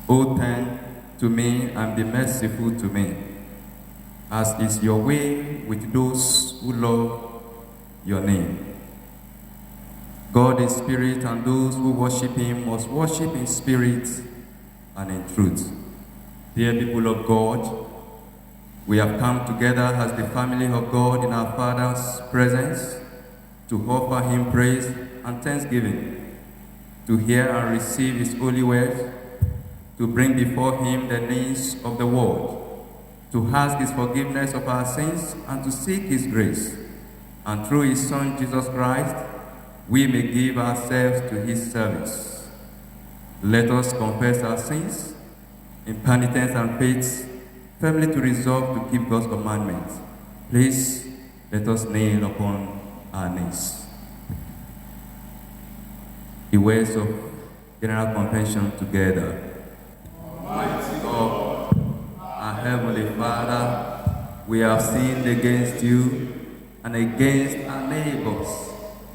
O turn to me and be merciful to me, as is your way with those who love your name. God is spirit, and those who worship him must worship in spirit and in truth. Dear people of God, we have come together as the family of God in our Father's presence to offer him praise and thanksgiving, to hear and receive his holy word, to bring before him the needs of the world, to ask his forgiveness of our sins, and to seek his grace. And through his Son, Jesus Christ, we may give ourselves to his service. Let us confess our sins in penitence and faith, firmly to resolve to keep God's commandments. Please, let us kneel upon our knees. The words of General Convention together. Almighty God, our Heavenly Father, we have sinned against you and against our neighbors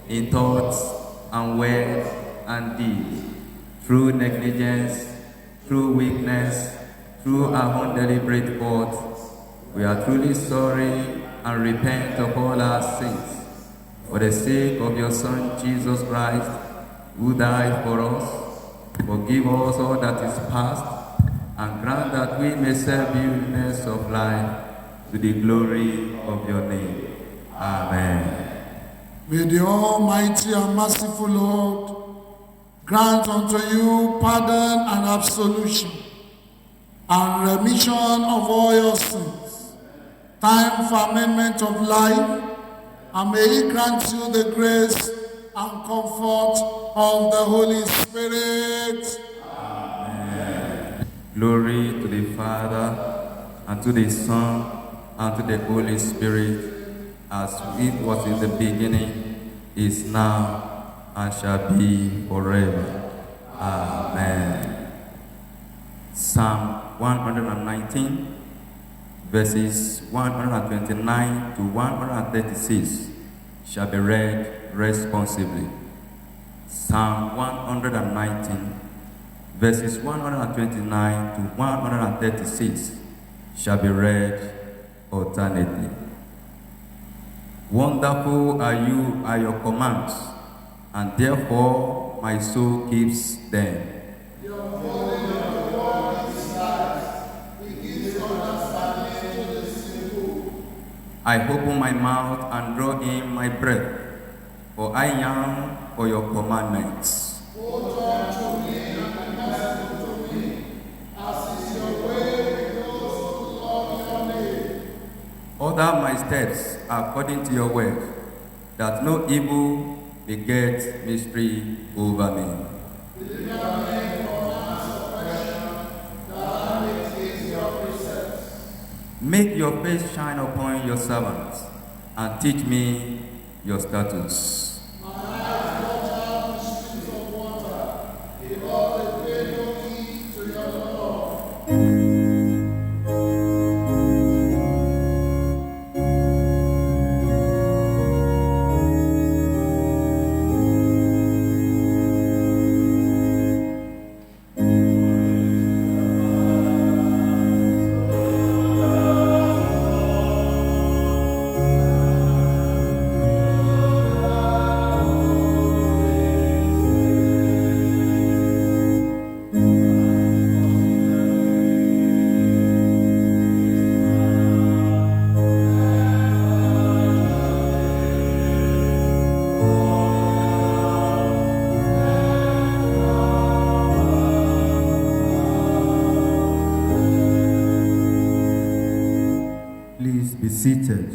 in thoughts and words and deeds, through negligence, through weakness, through our own deliberate faults. We are truly sorry and repent of all our sins. For the sake of your Son, Jesus Christ, who died for us, forgive us all that is past, and grant that we may serve you in newness of life, to the glory of your name. Amen. May the Almighty and merciful Lord grant unto you pardon and absolution, and remission of all your sins, time for amendment of life, and may he grant you the grace and comfort of the Holy Spirit. Amen. Glory to the Father, and to the Son, and to the Holy Spirit, as it was in the beginning, is now, and shall be forever. Amen. Psalm 119, verses 129 to 136 shall be read responsibly. Psalm 119, verses 129 to 136 shall be read alternately. Wonderful are your commands, and therefore my soul keeps them. I open my mouth and draw in my breath, for I yearn for your commandments. Order my steps according to your word, that no evil beget mystery over me. Make your face shine upon your servants, and teach me your statutes. Seated.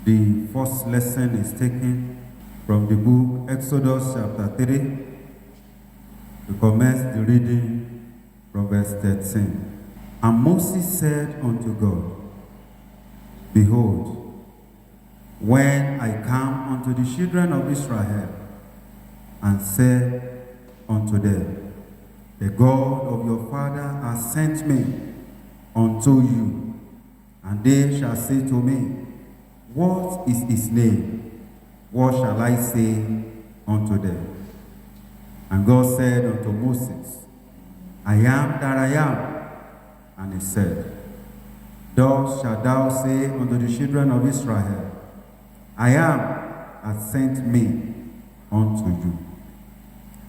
The first lesson is taken from the book Exodus chapter 3. We commence the reading from verse 13. And Moses said unto God, Behold, when I come unto the children of Israel, and said unto them, The God of your father has sent me unto you, and they shall say to me, What is his name? What shall I say unto them? And God said unto Moses, I am that I am. And he said, Thus shalt thou say unto the children of Israel, I am hath sent me unto you.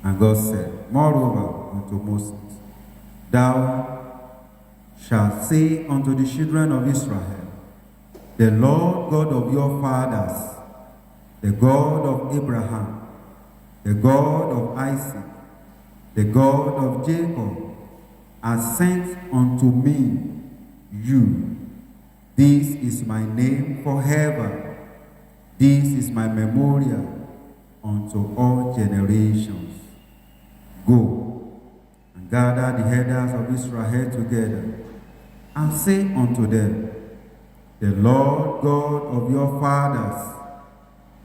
And God said, Moreover unto Moses, Thou shalt say unto the children of Israel, The Lord God of your fathers, the God of Abraham, the God of Isaac, the God of Jacob, has sent unto me you. This is my name forever. This is my memorial unto all generations. Go and gather the elders of Israel together, and say unto them, The Lord God of your fathers,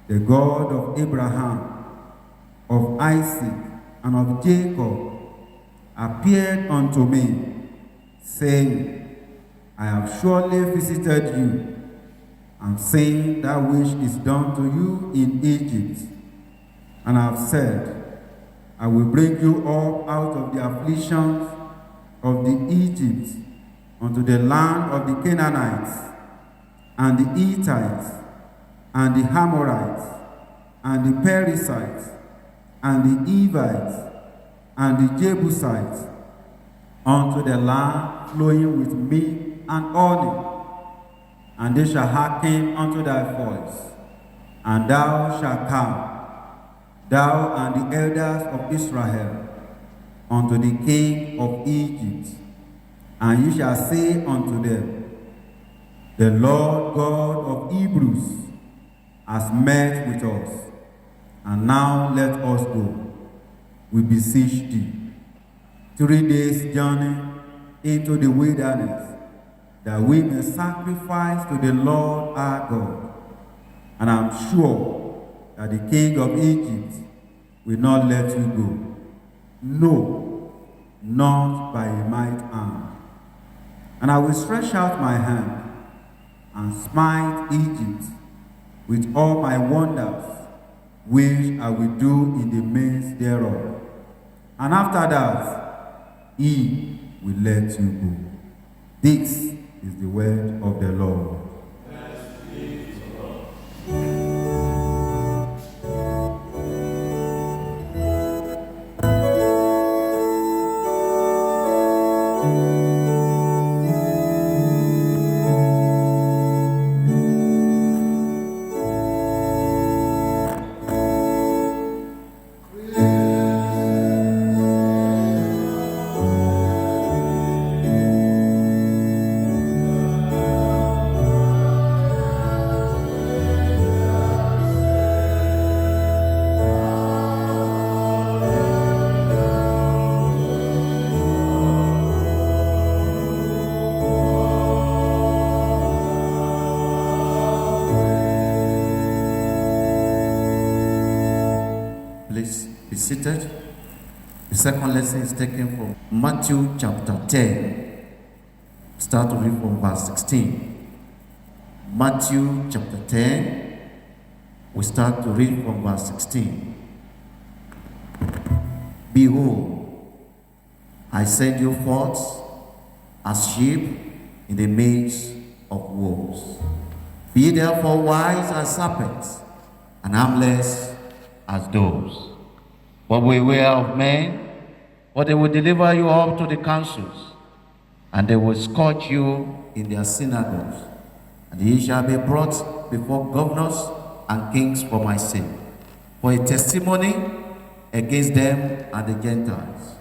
the God of Abraham, of Isaac, and of Jacob, appeared unto me, saying, I have surely visited you, and seen that which is done to you in Egypt. And I have said, I will bring you up out of the afflictions of the Egypt unto the land of the Canaanites, and the Hittites, and the Amorites, and the Perizzites, and the Hivites, and the Jebusites, unto the land flowing with milk and honey. And they shall hearken unto thy voice, and thou shalt come, thou and the elders of Israel, unto the king of Egypt, and ye shall say unto them, The Lord God of Hebrews has met with us, and now let us go. We beseech thee. 3 days' journey into the wilderness, that we may sacrifice to the Lord our God. And I'm sure that the king of Egypt will not let you go. No, not by a might hand. And I will stretch out my hand and smite Egypt with all my wonders, which I will do in the midst thereof. And after that, he will let you go. This is the word of the Lord. Please be seated. The second lesson is taken from Matthew chapter 10. Start to read from verse 16. Matthew chapter 10. We start to read from verse 16. Behold, I send you forth as sheep in the midst of wolves. Be therefore wise as serpents, and harmless as doves. But beware of men, for they will deliver you up to the councils, and they will scourge you in their synagogues. And ye shall be brought before governors and kings for my sake, for a testimony against them and the Gentiles.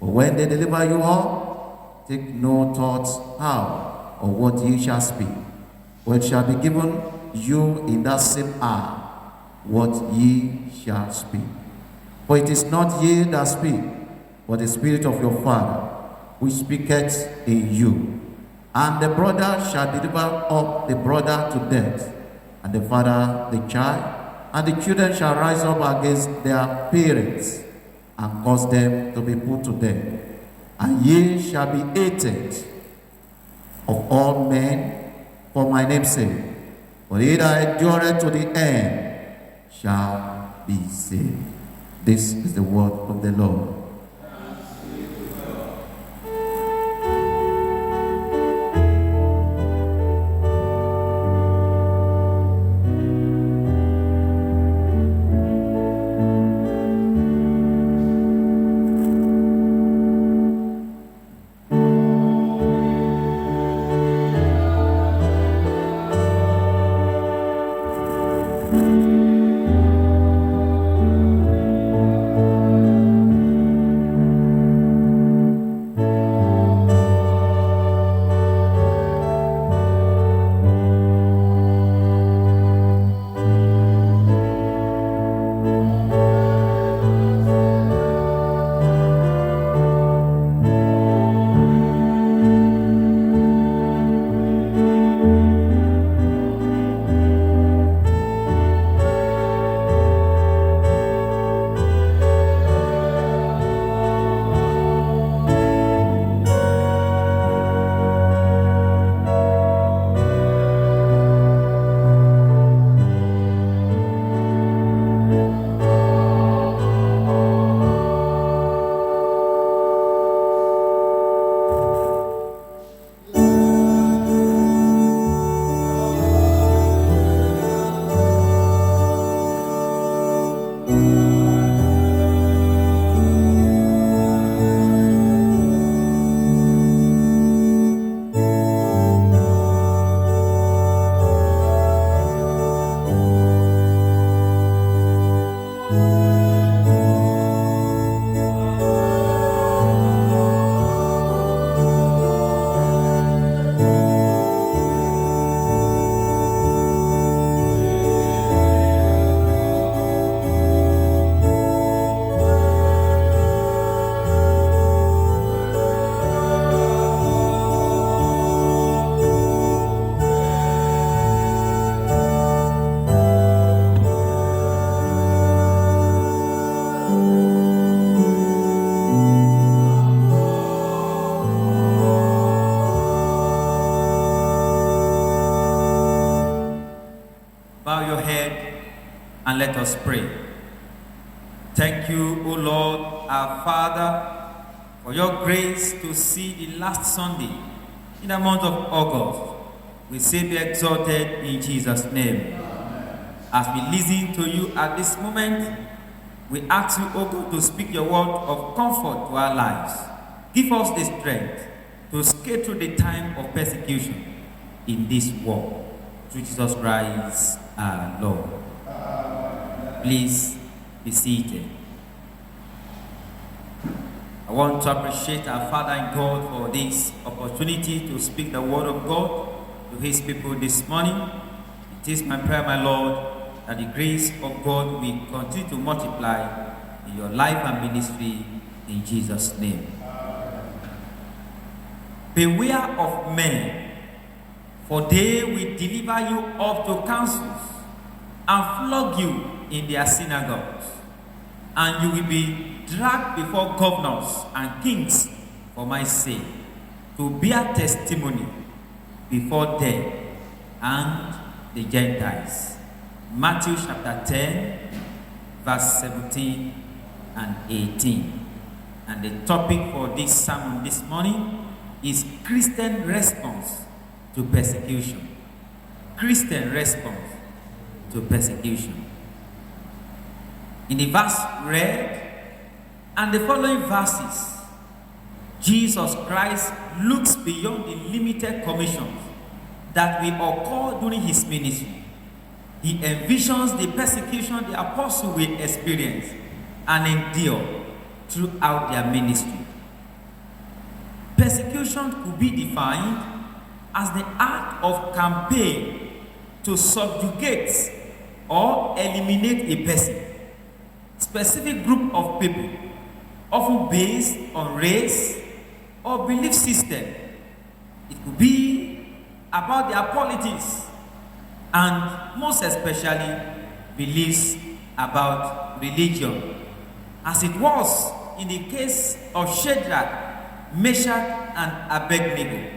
For when they deliver you up, take no thought how or what ye shall speak, for it shall be given you in that same hour what ye shall speak. For it is not ye that speak, but the Spirit of your Father, which speaketh in you. And the brother shall deliver up the brother to death, and the father the child, and the children shall rise up against their parents, and cause them to be put to death. And ye shall be hated of all men for my name's sake. But he that endureth to the end shall be saved. This is the word of the Lord. And let us pray. Thank you, O Lord, our Father, for your grace to see the last Sunday in the month of August. We say be exalted in Jesus' name. Amen. As we listen to you at this moment, we ask you, O God, to speak your word of comfort to our lives. Give us the strength to skate through the time of persecution in this world. Through Jesus Christ, our Lord. Please be seated. I want to appreciate our Father and God for this opportunity to speak the word of God to his people this morning. It is my prayer, my Lord, that the grace of God will continue to multiply in your life and ministry in Jesus' name. Beware of men, for they will deliver you up to councils and flog you in their synagogues, and you will be dragged before governors and kings for my sake, to bear testimony before them and the Gentiles. Matthew chapter 10, verse 17 and 18. And the topic for this sermon this morning is Christian response to persecution. Christian response to persecution. In the verse read and the following verses, Jesus Christ looks beyond the limited commissions that will occur during his ministry. He envisions the persecution the apostle will experience and endure throughout their ministry. Persecution could be defined as the act of campaign to subjugate or eliminate a person, specific group of people, often based on race or belief system. It could be about their politics and most especially beliefs about religion, as it was in the case of Shadrach, Meshach, and Abednego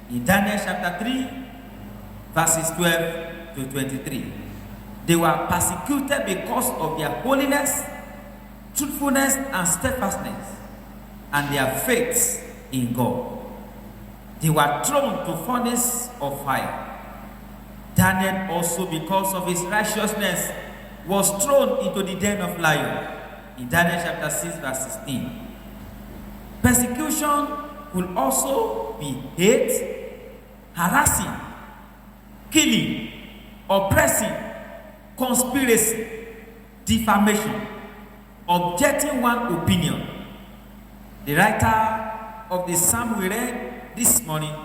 in Daniel chapter 3, verses 12 to 23. They were persecuted because of their holiness truthfulness and steadfastness, and their faith in God. They were thrown to furnace of fire. Daniel also, because of his righteousness, was thrown into the den of lions in Daniel chapter 6 verse 16. Persecution will also be hate, harassing, killing, oppressing, conspiracy, defamation, objecting one opinion. The writer of the psalm we read this morning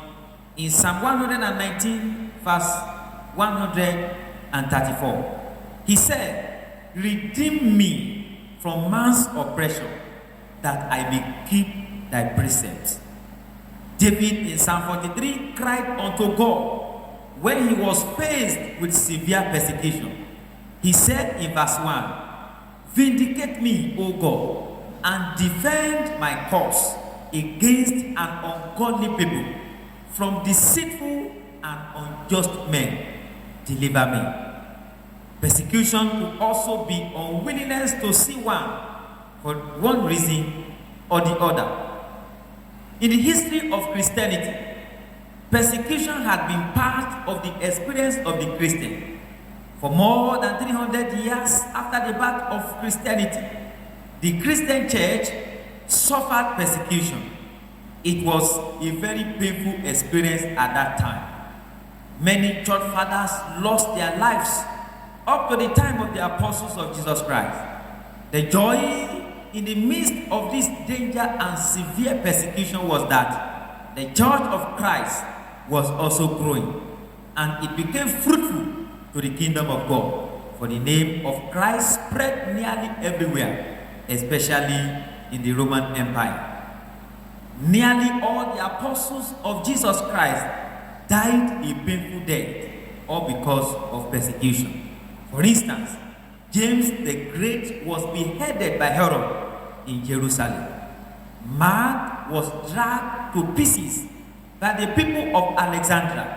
in Psalm 119 verse 134, he said, "Redeem me from man's oppression, that I may keep thy precepts." David in Psalm 43 cried unto God when he was faced with severe persecution. He said in verse 1, "Vindicate me, O God, and defend my cause against an ungodly people. From deceitful and unjust men, deliver me." Persecution could also be unwillingness to see one for one reason or the other. In the history of Christianity, persecution had been part of the experience of the Christian. For more than 300 years after the birth of Christianity, the Christian church suffered persecution. It was a very painful experience at that time. Many church fathers lost their lives up to the time of the apostles of Jesus Christ. The joy in the midst of this danger and severe persecution was that the church of Christ was also growing, and it became fruitful to the kingdom of God, for the name of Christ spread nearly everywhere, especially in the Roman Empire. Nearly all the apostles of Jesus Christ died a painful death, all because of persecution. For instance, James the Great was beheaded by Herod in Jerusalem. Mark was dragged to pieces by the people of Alexandria.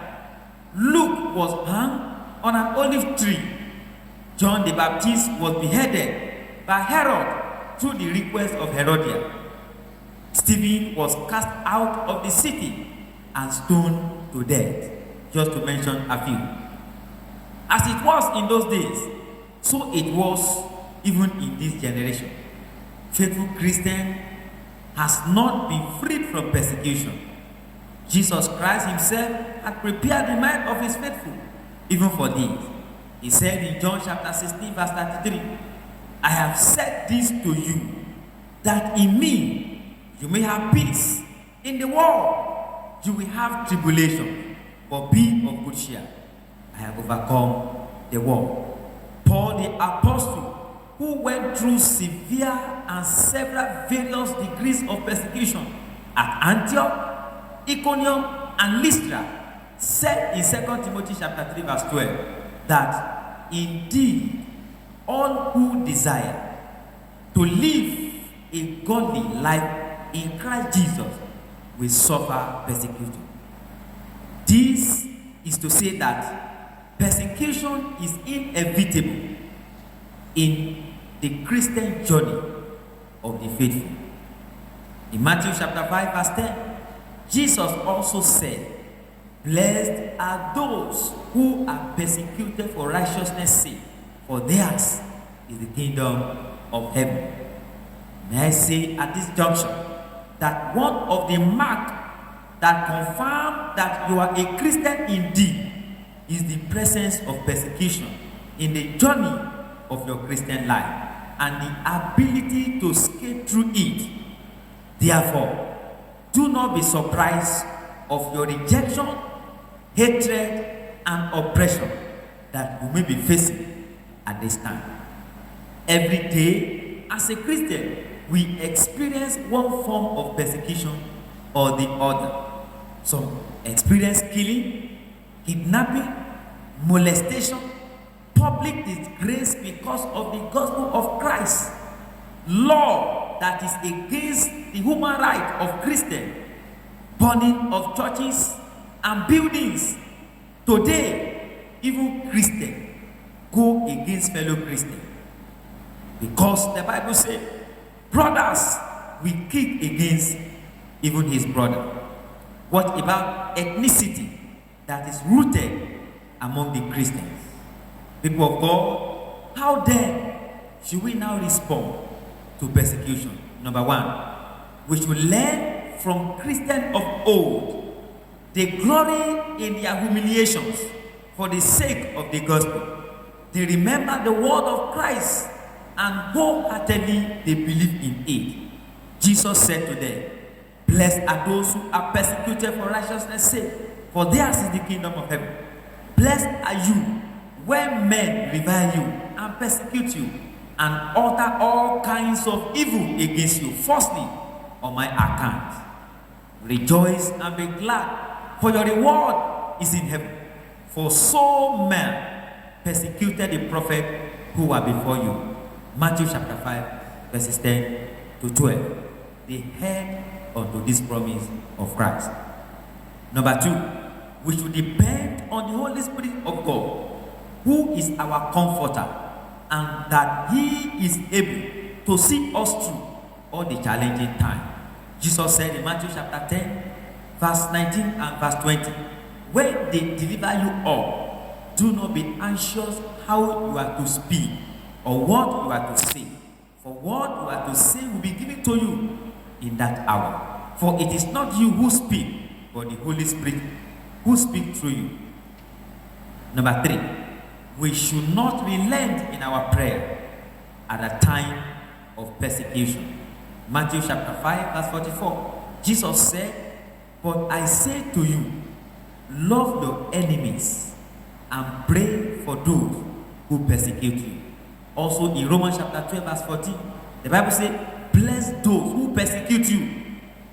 Luke was hung on an olive tree. John the Baptist was beheaded by Herod through the request of Herodias. Stephen was cast out of the city and stoned to death, just to mention a few. As it was in those days, so it was even in this generation. Faithful Christian has not been freed from persecution. Jesus Christ himself had prepared the mind of his faithful even for this. He said in John chapter 16 verse 33, "I have said this to you, that in me you may have peace. In the world you will have tribulation, but be of good cheer. I have overcome the world." Paul the apostle, who went through severe and several various degrees of persecution at Antioch, Iconium, and Lystra, said in 2 Timothy chapter 3 verse 12 that indeed all who desire to live a godly life in Christ Jesus will suffer persecution. This is to say that persecution is inevitable in the Christian journey of the faithful. In Matthew chapter 5 verse 10, Jesus also said, "Blessed are those who are persecuted for righteousness' sake, for theirs is the kingdom of heaven." May I say at this juncture that one of the marks that confirm that you are a Christian indeed is the presence of persecution in the journey of your Christian life and the ability to skate through it. Therefore, do not be surprised of your rejection, hatred, and oppression that you may be facing at this time. Every day, as a Christian, we experience one form of persecution or the other. Some experience killing, kidnapping, molestation, public disgrace because of the gospel of Christ, law that is against the human right of Christians, burning of churches and buildings. Today, even Christians go against fellow Christians because the Bible says Brothers will kick against even his brother. What about ethnicity that is rooted among the Christians? People of God, how then should we now respond to persecution? Number one, we should learn from Christians of old. They glory in their humiliations for the sake of the gospel. They remember the word of Christ and wholeheartedly they believe in it. Jesus said to them, "Blessed are those who are persecuted for righteousness' sake, for theirs is the kingdom of heaven. Blessed are you when men revile you and persecute you and utter all kinds of evil against you, falsely on my account. Rejoice and be glad, for your reward is in heaven. For so men persecuted the prophet who were before you." Matthew chapter 5, verses 10 to 12. They heard unto this promise of Christ. Number two, we should depend on the Holy Spirit of God, who is our comforter, and that he is able to see us through all the challenging time. Jesus said in Matthew chapter 10, verse 19 and verse 20, "When they deliver you up, do not be anxious how you are to speak or what you are to say. For what you are to say will be given to you in that hour. For it is not you who speak, but the Holy Spirit who speaks through you." Number three, we should not relent in our prayer at a time of persecution. Matthew chapter 5, verse 44. Jesus said, "But I say to you, love your enemies and pray for those who persecute you." Also in Romans chapter 12, verse 14, the Bible says, "Bless those who persecute you.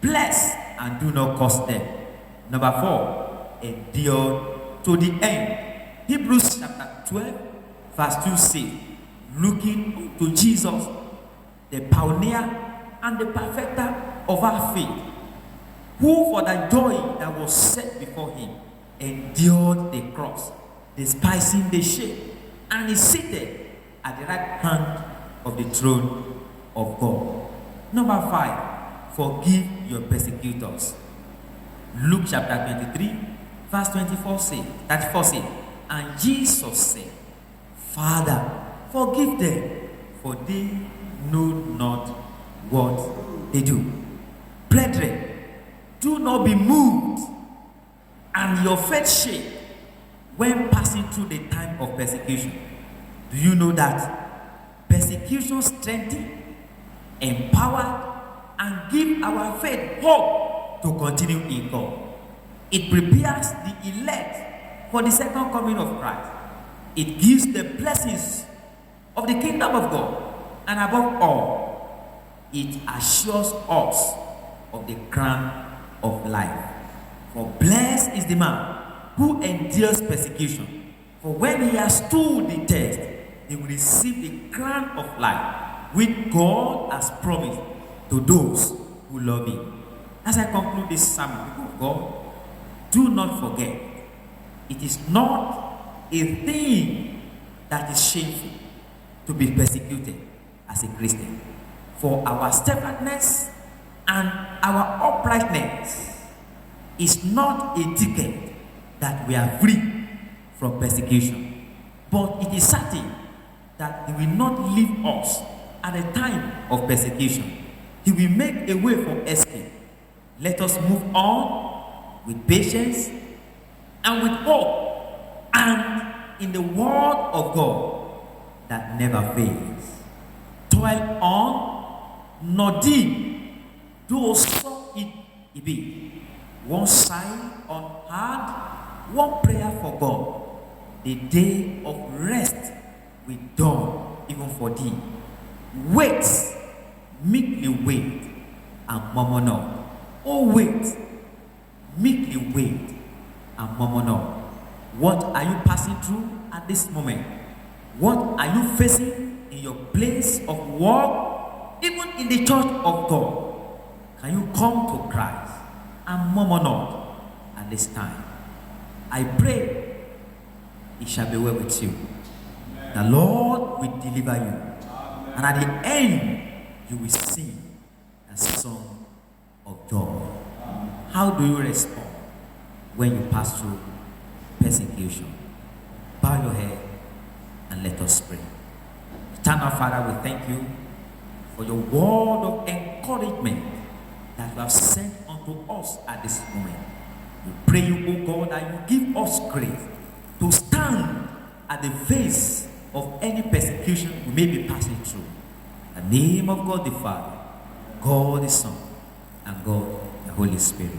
Bless and do not curse them." Number four, endure to the end. Hebrews chapter 12, verse 2 says, "Looking to Jesus, the pioneer and the perfecter of our faith, who for the joy that was set before him endured the cross, despising the shame, and is seated at the right hand of the throne of God." Number five, forgive your persecutors. Luke chapter 23, verse 34 says, "And Jesus said, Father, forgive them, for they know not what they do." Brethren, do not be moved and your faith shake when passing through the time of persecution. Do you know that persecution strengthens, empowers, and gives our faith hope to continue in God? It prepares the elect for the second coming of Christ. It gives the blessings of the kingdom of God, and above all, it assures us of the crown of life. For blessed is the man who endures persecution, for when he has stood the test, he will receive the crown of life, which God has promised to those who love him. As I conclude this sermon, people of God, do not forget, it is not a thing that is shameful to be persecuted as a Christian. For our steadfastness and our uprightness is not a ticket that we are free from persecution, but it is certain that he will not leave us at a time of persecution. He will make a way for escape. Let us move on with patience and with hope and in the word of God that never fails. Toil on, nor dim, though so it be. One sign on hard, one prayer for God. The day of rest will dawn even for thee. Wait, meekly wait, and murmur not. Oh, wait, meekly wait, and murmur not. What are you passing through at this moment? What are you facing in your place of work, even in the church of God? Can you come to Christ and murmur not at this time? I pray it shall be well with you. The Lord will deliver you. And at the end, you will sing a song of joy. How do you respond when you pass through persecution? Bow your head and let us pray. Eternal Father, we thank you for your word of encouragement that you have sent unto us at this moment. We pray you, O God, that you give us grace to stand at the face of any persecution we may be passing through. In the name of God the Father, God the Son, and God the Holy Spirit.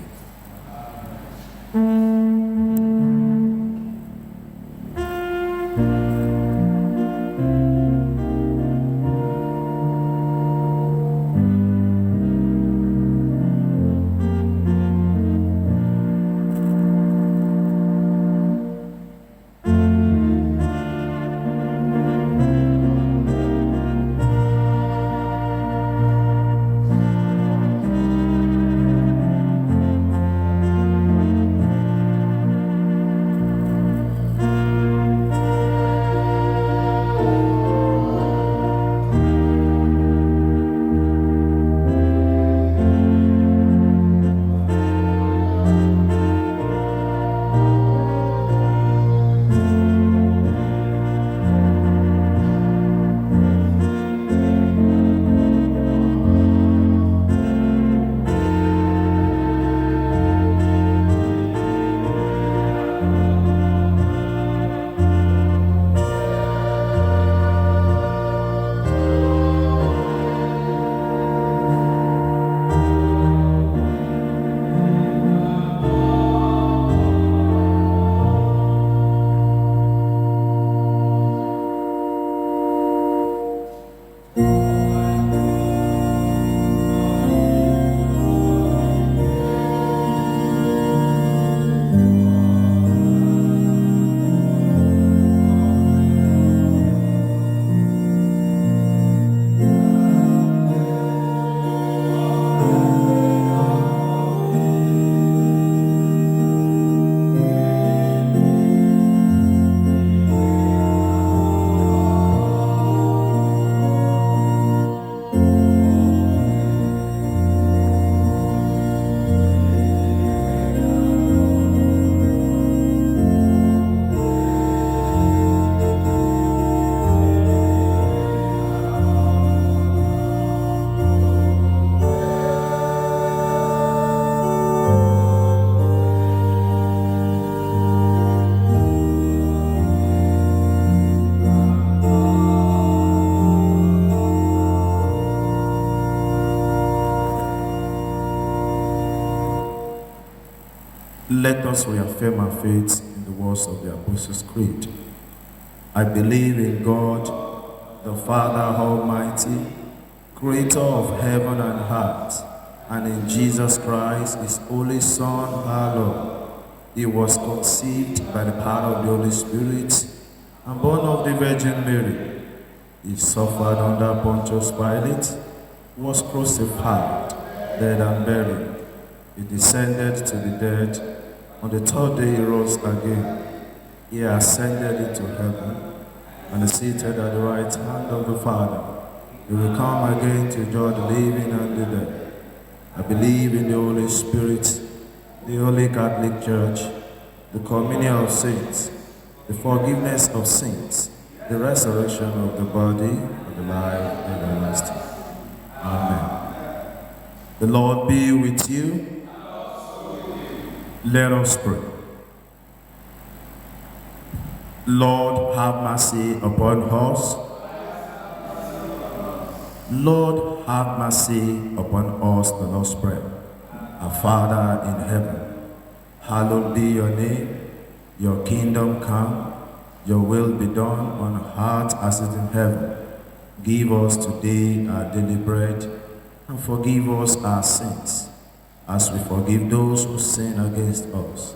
Let us reaffirm our faith in the words of the Apostles' Creed. I believe in God, the Father Almighty, creator of heaven and earth, and in Jesus Christ, his only Son, our Lord. He was conceived by the power of the Holy Spirit and born of the Virgin Mary. He suffered under Pontius Pilate, was crucified, dead and buried. He descended to the dead. On the third day he rose again. He ascended into heaven and is seated at the right hand of the Father. He will come again to judge the living and the dead. I believe in the Holy Spirit, the Holy Catholic Church, the communion of saints, the forgiveness of sins, the resurrection of the body, and the life everlasting. Amen. The Lord be with you. Let us pray. Lord, have mercy upon us. Lord, have mercy upon us. Let us pray. Our Father in heaven, hallowed be your name. Your kingdom come. Your will be done on earth as it is in heaven. Give us today our daily bread, and forgive us our sins, as we forgive those who sin against us.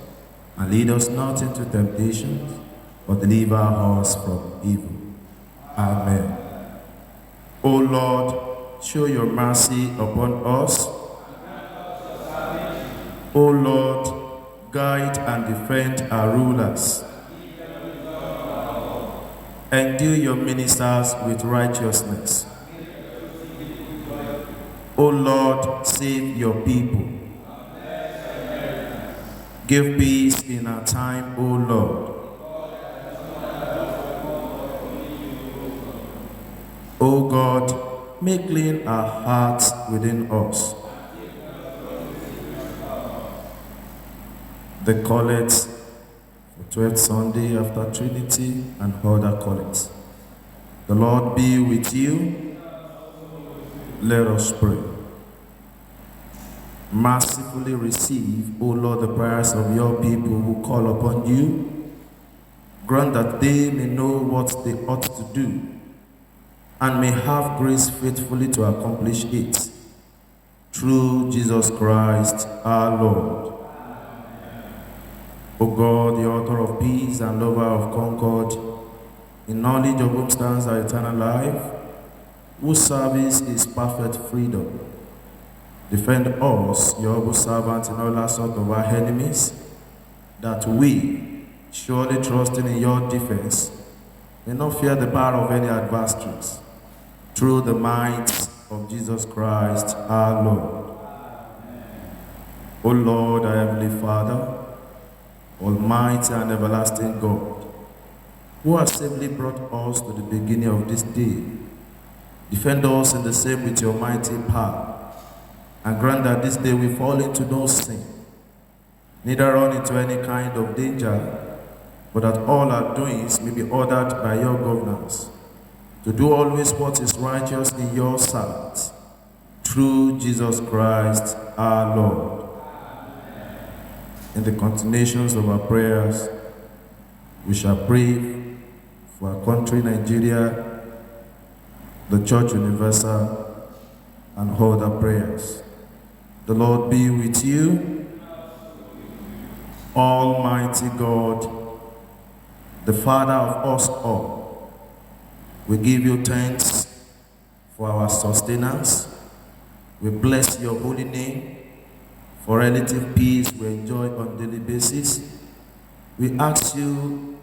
And lead us not into temptation, but deliver us from evil. Amen. O Lord, show your mercy upon us. O Lord, guide and defend our rulers. Endue your ministers with righteousness. O Lord, save your people. Give peace in our time, O Lord. O God, make clean our hearts within us. The collects for 12th Sunday after Trinity and other collects. The Lord be with you. Let us pray. Mercifully receive, O Lord, the prayers of your people who call upon you. Grant that they may know what they ought to do and may have grace faithfully to accomplish it. Through Jesus Christ our Lord. O God, the author of peace and lover of concord, in knowledge of whom stands our eternal life, whose service is perfect freedom, defend us, your humble servants, in all assault of our enemies, that we, surely trusting in your defense, may not fear the power of any adversaries, through the might of Jesus Christ our Lord. O Lord, our heavenly Father, almighty and everlasting God, who has safely brought us to the beginning of this day, defend us in the same with your mighty power, and grant that this day we fall into no sin, neither run into any kind of danger, but that all our doings may be ordered by your governance, to do always what is righteous in your sight, through Jesus Christ our Lord. In the continuations of our prayers, we shall pray for our country, Nigeria, the Church Universal, and other prayers. The Lord be with you. Almighty God, the Father of us all, we give you thanks for our sustenance. We bless your holy name for relative peace we enjoy on a daily basis. We ask you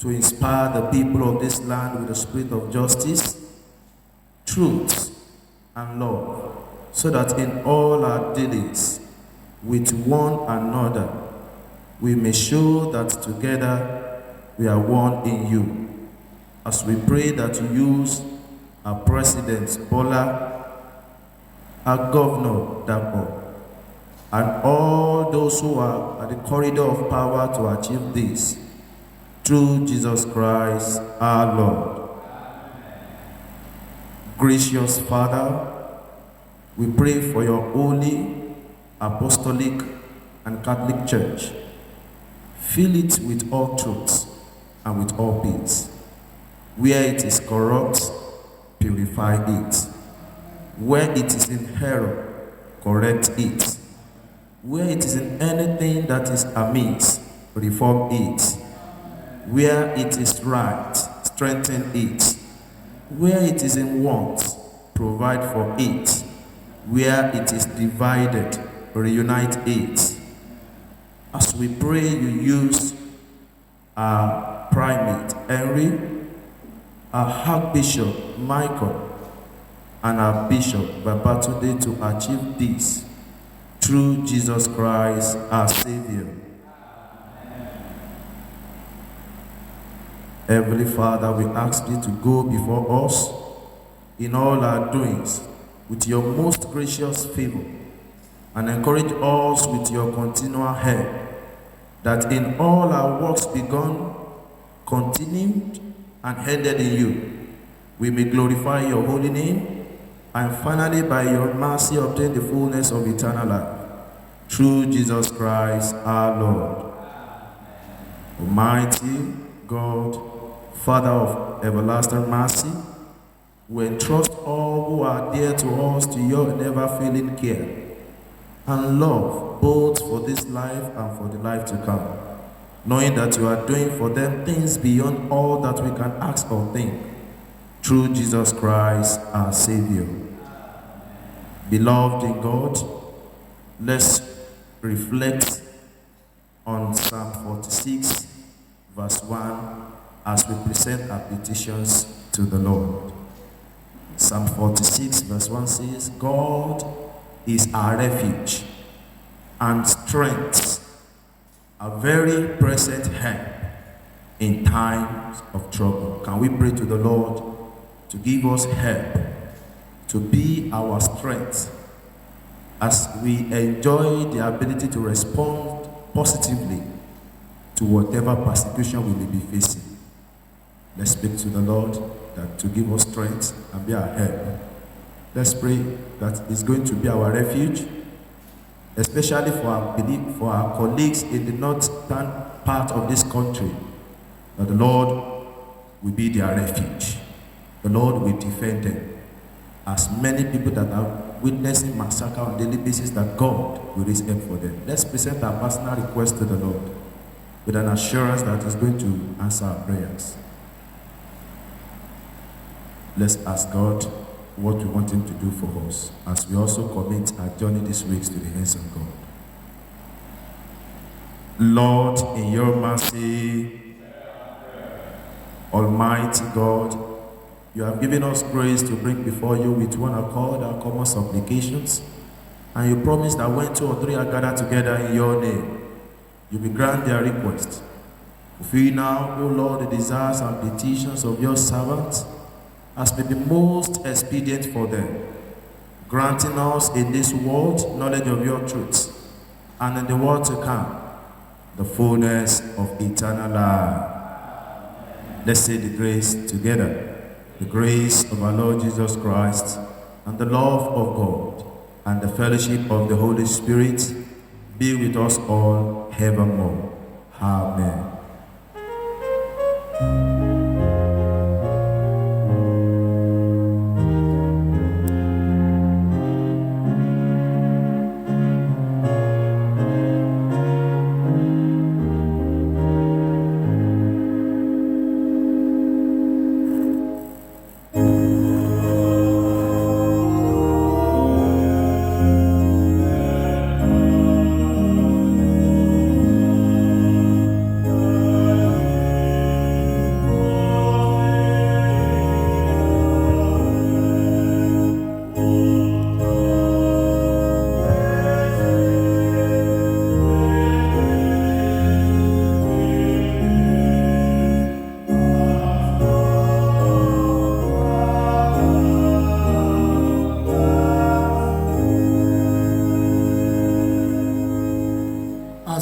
to inspire the people of this land with the spirit of justice, truth, and love, so that in all our dealings with one another, we may show that together we are one in you. As we pray that you use our President Bola, our Governor Dapo, and all those who are at the corridor of power to achieve this, through Jesus Christ our Lord. Gracious Father, we pray for your holy, apostolic, and Catholic Church. Fill it with all truth and with all peace. Where it is corrupt, purify it. Where it is in error, correct it. Where it is in anything that is amiss, reform it. Where it is right, strengthen it. Where it is in want, provide for it. Where it is divided, reunite it. As we pray, you use our primate, Henry, our Archbishop, Michael, and our Bishop, Babatunde, to achieve this, through Jesus Christ, our Savior. Heavenly Father, we ask you to go before us in all our doings with your most gracious favor, and encourage us with your continual help, that in all our works begun, continued, and ended in you, we may glorify your holy name, and finally by your mercy obtain the fullness of eternal life, through Jesus Christ our Lord. Almighty God, Father of everlasting mercy, we entrust all who are dear to us to your never-failing care and love, both for this life and for the life to come, knowing that you are doing for them things beyond all that we can ask or think, through Jesus Christ our Savior. Beloved in God, let's reflect on Psalm 46, verse 1, as we present our petitions to the Lord. Psalm 46 verse 1 says, God is our refuge and strength, a very present help in times of trouble. Can we pray to the Lord to give us help, to be our strength as we enjoy the ability to respond positively to whatever persecution we may be facing? Let's speak to the Lord that to give us strength and be our help. Let's pray that He's going to be our refuge, especially for our colleagues in the northern part of this country, that the Lord will be their refuge. The Lord will defend them. As many people that are witnessing massacre on a daily basis, that God will raise help for them. Let's present our personal request to the Lord with an assurance that He's going to answer our prayers. Let's ask God what we want Him to do for us as we also commit our journey this week to the hands of God. Lord, in your mercy, Almighty God, you have given us grace to bring before you with one accord our common supplications, and you promised that when 2 or 3 are gathered together in your name, you will grant their request. Fulfill now, O Lord, the desires and petitions of your servants, as may be most expedient for them, granting us in this world knowledge of your truths, and in the world to come, the fullness of eternal life. Let's say the grace together. The grace of our Lord Jesus Christ, and the love of God, and the fellowship of the Holy Spirit be with us all evermore. Amen.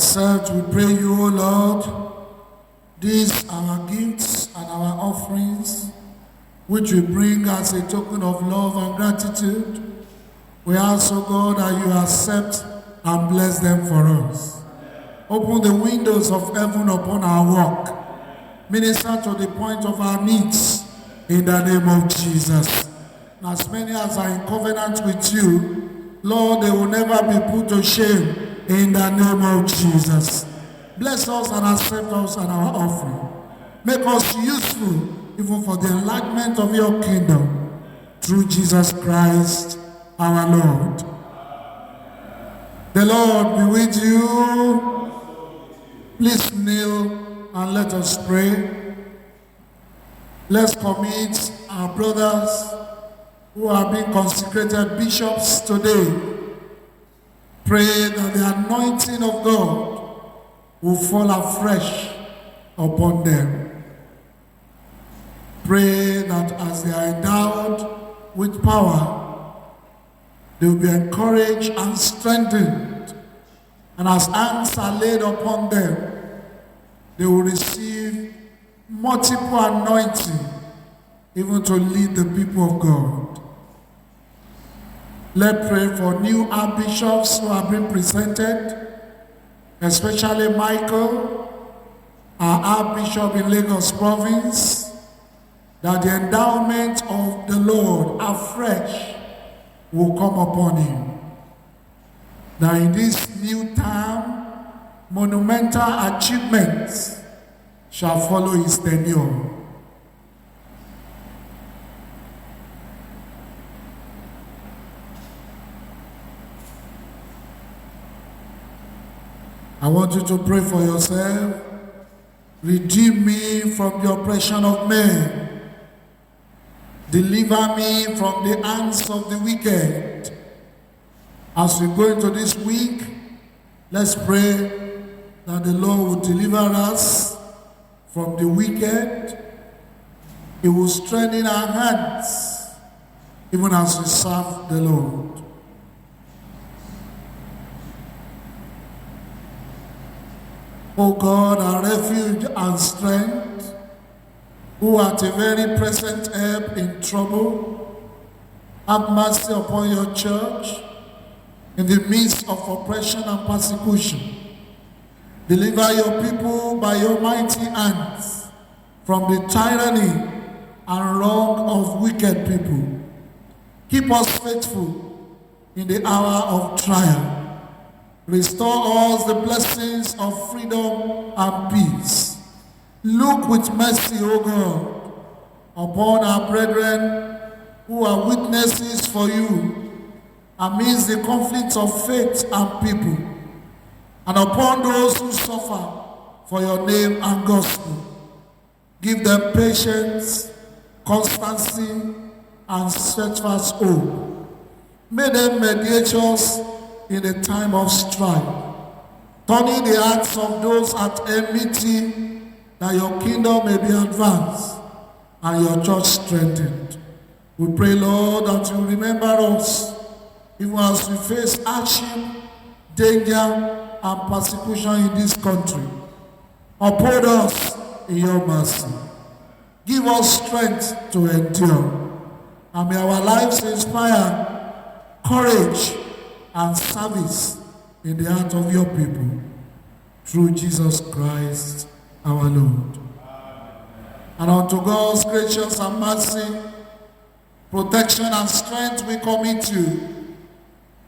Such we pray you, O Lord, these our gifts and our offerings, which we bring as a token of love and gratitude. We ask, O God, that you accept and bless them for us. Open the windows of heaven upon our work. Minister to the point of our needs in the name of Jesus. And as many as are in covenant with you, Lord, they will never be put to shame in the name of Jesus. Bless us and accept us and our offering. Make us useful even for the enlightenment of your kingdom. Through Jesus Christ our Lord. The Lord be with you. Please kneel and let us pray. Let's commit our brothers who are being consecrated bishops today. Pray that the anointing of God will fall afresh upon them. Pray that as they are endowed with power, they will be encouraged and strengthened. And as hands are laid upon them, they will receive multiple anointing, even to lead the people of God. Let's pray for new archbishops who have been presented, especially Michael, our Archbishop in Lagos Province, that the endowment of the Lord afresh will come upon him. That in this new term, monumental achievements shall follow his tenure. I want you to pray for yourself. Redeem me from the oppression of men. Deliver me from the hands of the wicked. As we go into this week, let's pray that the Lord will deliver us from the wicked. He will strengthen our hands, even as we serve the Lord. O God, our refuge and strength, who art a very present help in trouble, have mercy upon your church in the midst of oppression and persecution. Deliver your people by your mighty hands from the tyranny and wrong of wicked people. Keep us faithful in the hour of trial. Restore us the blessings of freedom and peace. Look with mercy, O God, upon our brethren who are witnesses for you amidst the conflicts of faith and people, and upon those who suffer for your name and gospel. Give them patience, constancy, and steadfast hope. May them mediators in a time of strife, turning the hearts of those at enmity, that your kingdom may be advanced and your church strengthened. We pray, Lord, that you remember us even as we face hardship, danger, and persecution in this country. Uphold us in your mercy. Give us strength to endure, and may our lives inspire courage and service in the heart of your people. Through Jesus Christ our Lord. And unto God's gracious and mercy, protection and strength we commit you.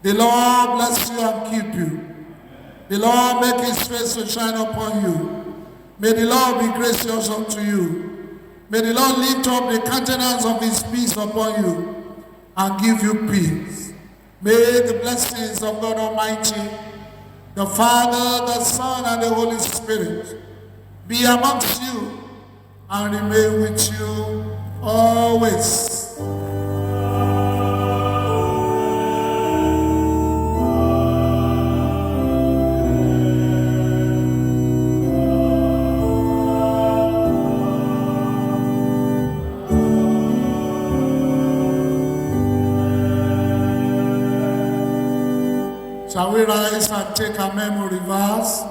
The Lord bless you and keep you. The Lord make his face to shine upon you. May the Lord be gracious unto you. May the Lord lift up the countenance of his peace upon you and give you peace. May the blessings of God Almighty, the Father, the Son, and the Holy Spirit be amongst you and remain with you always. Shall we rise and take a memory verse?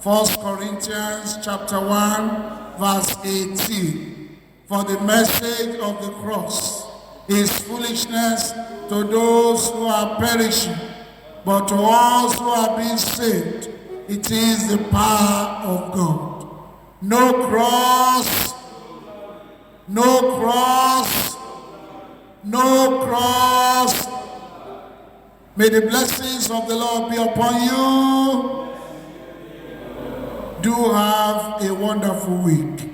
1 Corinthians chapter 1, verse 18. For the message of the cross is foolishness to those who are perishing, but to us who are being saved, it is the power of God. No cross, no cross, no cross. May the blessings of the Lord be upon you. Do have a wonderful week.